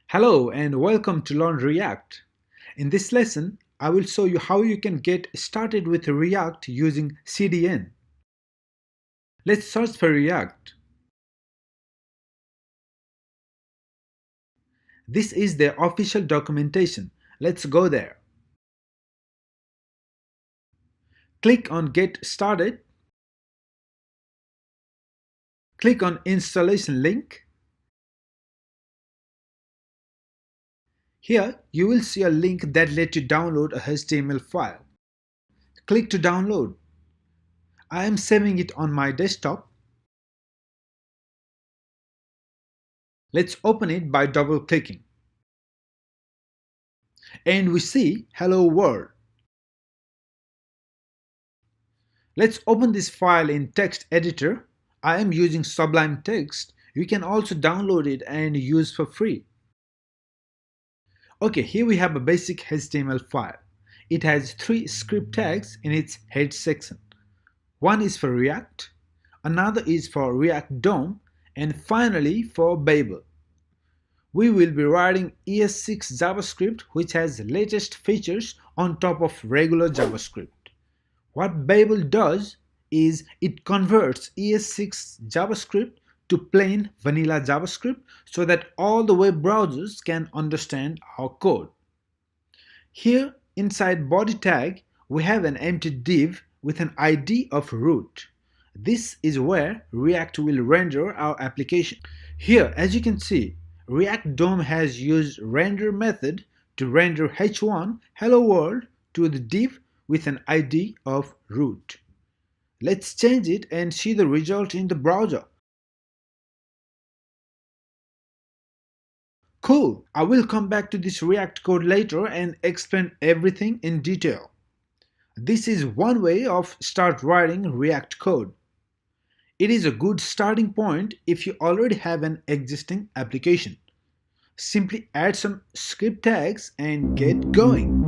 Hello and welcome to Learn React. In this lesson, I will show you how you can get started with React using CDN. Let's search for React. This is their official documentation. Let's go there. Click on Get Started. Click on Installation link. Here, you will see a link that lets you download a HTML file. Click to download. I am saving it on my desktop. Let's open it by double-clicking. And we see Hello World. Let's open this file in text editor. I am using Sublime Text. You can also download it and use for free. Okay, here we have a basic HTML file. It has 3 script tags in its head section. One is for React, another is for React DOM, and finally for Babel. We will be writing ES6 JavaScript, which has latest features on top of regular JavaScript. What Babel does is it converts ES6 JavaScript to plain vanilla JavaScript so that all the web browsers can understand our code. Here inside body tag, we have an empty div with an ID of root. This is where React will render our application. Here, as you can see, React DOM has used render method to render h1 hello world to the div with an ID of root. Let's change it and see the result in the browser. Cool! I will come back to this React code later and explain everything in detail. This is one way of start writing React code. It is a good starting point if you already have an existing application. Simply add some script tags and get going.